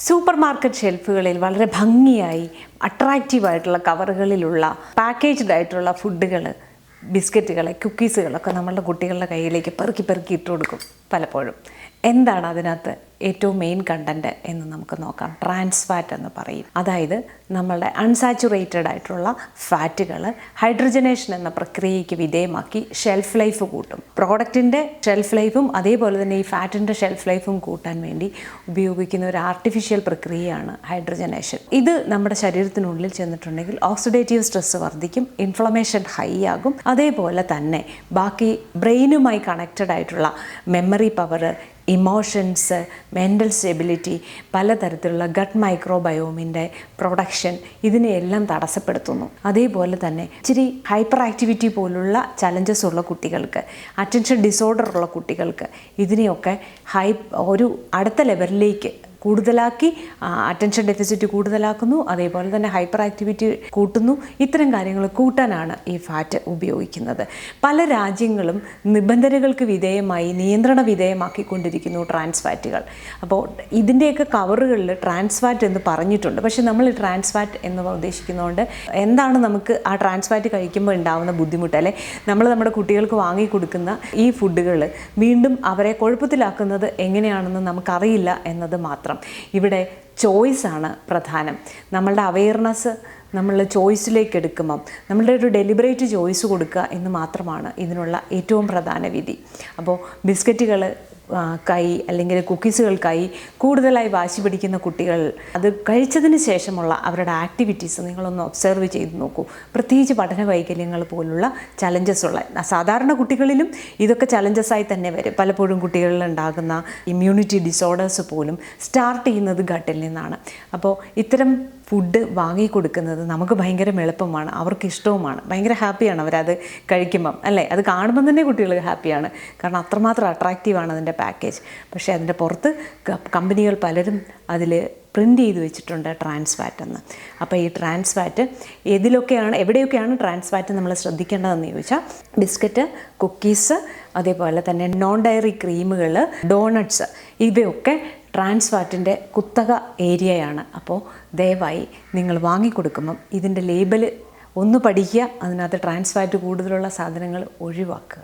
Super market ഷെൽഫുകളിൽ വളരെ ഭംഗിയായി അട്രാക്റ്റീവായിട്ടുള്ള കവറുകളിലുള്ള packaged ആയിട്ടുള്ള ഫുഡുകൾ, ബിസ്ക്കറ്റുകൾ, കുക്കീസുകളൊക്കെ നമ്മളുടെ കുട്ടികളുടെ കയ്യിലേക്ക് പെറുക്കി പെറുക്കി ഇട്ട് കൊടുക്കും പലപ്പോഴും. എന്താണ് അതിനകത്ത് ഏറ്റവും മെയിൻ കണ്ടൻറ്റ് എന്ന് നമുക്ക് നോക്കാം. ട്രാൻസ് ഫാറ്റ് എന്ന് പറയും. അതായത് നമ്മളുടെ അൺസാച്ചുറേറ്റഡ് ആയിട്ടുള്ള ഫാറ്റുകൾ ഹൈഡ്രജനേഷൻ എന്ന പ്രക്രിയയ്ക്ക് വിധേയമാക്കി ഷെൽഫ് ലൈഫ് കൂട്ടും. പ്രോഡക്റ്റിൻ്റെ ഷെൽഫ് ലൈഫും അതേപോലെ തന്നെ ഈ ഫാറ്റിൻ്റെ ഷെൽഫ് ലൈഫും കൂട്ടാൻ വേണ്ടി ഉപയോഗിക്കുന്ന ഒരു ആർട്ടിഫിഷ്യൽ പ്രക്രിയയാണ് ഹൈഡ്രജനേഷൻ. ഇത് നമ്മുടെ ശരീരത്തിനുള്ളിൽ ചെന്നിട്ടുണ്ടെങ്കിൽ ഓക്സിഡേറ്റീവ് സ്ട്രെസ് വർദ്ധിക്കും, ഇൻഫ്ലമേഷൻ ഹൈ ആകും. അതേപോലെ തന്നെ ബാക്കി ബ്രെയിനുമായി കണക്റ്റഡ് ആയിട്ടുള്ള memory power, emotions, mental stability, പലതരത്തിലുള്ള ഗട്ട് മൈക്രോബയോമിൻ്റെ പ്രൊഡക്ഷൻ, ഇതിനെയെല്ലാം തടസ്സപ്പെടുത്തുന്നു. അതേപോലെ തന്നെ ഇച്ചിരി ഹൈപ്പർ ആക്ടിവിറ്റി പോലുള്ള ചലഞ്ചസ് ഉള്ള കുട്ടികൾക്ക്, അറ്റൻഷൻ ഡിസോർഡർ ഉള്ള കുട്ടികൾക്ക് ഇതിനെയൊക്കെ ഒരു അടുത്ത ലെവലിലേക്ക് കൂടുതലാക്കി അറ്റൻഷൻ ഡെഫിസിറ്റ് കൂടുതലാക്കുന്നു. അതേപോലെ തന്നെ ഹൈപ്പർ ആക്ടിവിറ്റി കൂട്ടുന്നു. ഇത്തരം കാര്യങ്ങൾ കൂട്ടാനാണ് ഈ ഫാറ്റ് ഉപയോഗിക്കുന്നത്. പല രാജ്യങ്ങളും നിബന്ധനകൾക്ക് വിധേയമായി നിയന്ത്രണ വിധേയമാക്കിക്കൊണ്ടിരിക്കുന്നു ട്രാൻസ് ഫാറ്റുകൾ. അപ്പോൾ ഇതിൻ്റെയൊക്കെ കവറുകളിൽ ട്രാൻസ് ഫാറ്റ് എന്ന് പറഞ്ഞിട്ടുണ്ട്. പക്ഷേ നമ്മൾ ട്രാൻസ് ഫാറ്റ് എന്ന് ഉദ്ദേശിക്കുന്നതുകൊണ്ട് എന്താണ് നമുക്ക് ആ ട്രാൻസ് ഫാറ്റ് കഴിക്കുമ്പോൾ ഉണ്ടാകുന്ന ബുദ്ധിമുട്ട്, അല്ലെ നമ്മൾ നമ്മുടെ കുട്ടികൾക്ക് വാങ്ങിക്കൊടുക്കുന്ന ഈ ഫുഡുകൾ വീണ്ടും അവരെ കുഴപ്പത്തിലാക്കുന്നത് എങ്ങനെയാണെന്ന് നമുക്കറിയില്ല എന്നത് മാത്രം. ഇവിടെ ചോയ്സാണ് പ്രധാനം. നമ്മളുടെ അവെയർനെസ് നമ്മൾ ചോയ്സിലേക്ക് എടുക്കുമ്പം നമ്മളുടെ ഒരു ഡെലിബറേറ്റ് ചോയ്സ് കൊടുക്കുക എന്ന് മാത്രമാണ് ഇതിനുള്ള ഏറ്റവും പ്രധാന വിധി. അപ്പോൾ ബിസ്ക്കറ്റുകൾ അല്ലെങ്കിൽ കുക്കീസുകൾക്കായി കൂടുതലായി വാശി പിടിക്കുന്ന കുട്ടികൾ, അത് കഴിച്ചതിന് ശേഷമുള്ള അവരുടെ ആക്ടിവിറ്റീസ് നിങ്ങളൊന്ന് ഒബ്സർവ് ചെയ്ത് നോക്കൂ. പ്രത്യേകിച്ച് പഠന വൈകല്യങ്ങൾ പോലുള്ള ചലഞ്ചസ് ഉള്ള സാധാരണ കുട്ടികളിലും ഇതൊക്കെ ചലഞ്ചസായി തന്നെ വരും. പലപ്പോഴും കുട്ടികളിൽ ഉണ്ടാകുന്ന ഇമ്മ്യൂണിറ്റി ഡിസോർഡേഴ്സ് പോലും സ്റ്റാർട്ട് ചെയ്യുന്നത് ഗട്ടിൽ നിന്നാണ്. അപ്പോൾ ഇത്തരം ഫുഡ് വാങ്ങിക്കൊടുക്കുന്നത് നമുക്ക് ഭയങ്കര എളുപ്പമാണ്, അവർക്ക് ഇഷ്ടവുമാണ്, ഭയങ്കര ഹാപ്പിയാണ് അവരത് കഴിക്കുമ്പം, അല്ലേ? അത് കാണുമ്പം തന്നെ കുട്ടികൾ ഹാപ്പിയാണ്, കാരണം അത്രമാത്രം അട്രാക്റ്റീവാണ് അതിൻ്റെ പാക്കേജ്. പക്ഷേ അതിൻ്റെ പുറത്ത് കമ്പനികൾ പലരും അതിൽ പ്രിൻ്റ് ചെയ്ത് വെച്ചിട്ടുണ്ട് ട്രാൻസ് ഫാറ്റ് എന്ന്. അപ്പോൾ ഈ ട്രാൻസ് ഫാറ്റ് എവിടെയൊക്കെയാണ് ട്രാൻസ് ഫാറ്റ് നമ്മൾ ശ്രദ്ധിക്കേണ്ടതെന്ന് ചോദിച്ചാൽ, ബിസ്ക്കറ്റ്, കുക്കീസ്, അതേപോലെ തന്നെ നോൺ ഡയറി ക്രീമുകൾ, ഡോണട്ട്സ്, ഇവയൊക്കെ ട്രാൻസ് ഫാറ്റിൻ്റെ കുത്തക ഏരിയയാണ്. അപ്പോൾ ദയവായി നിങ്ങൾ വാങ്ങിക്കൊടുക്കുമ്പം ഇതിൻ്റെ ലേബൽ ഒന്ന് പഠിക്കുക, അതിനകത്ത് ട്രാൻസ് ഫാറ്റ് കൂടുതലുള്ള സാധനങ്ങൾ ഒഴിവാക്കുക.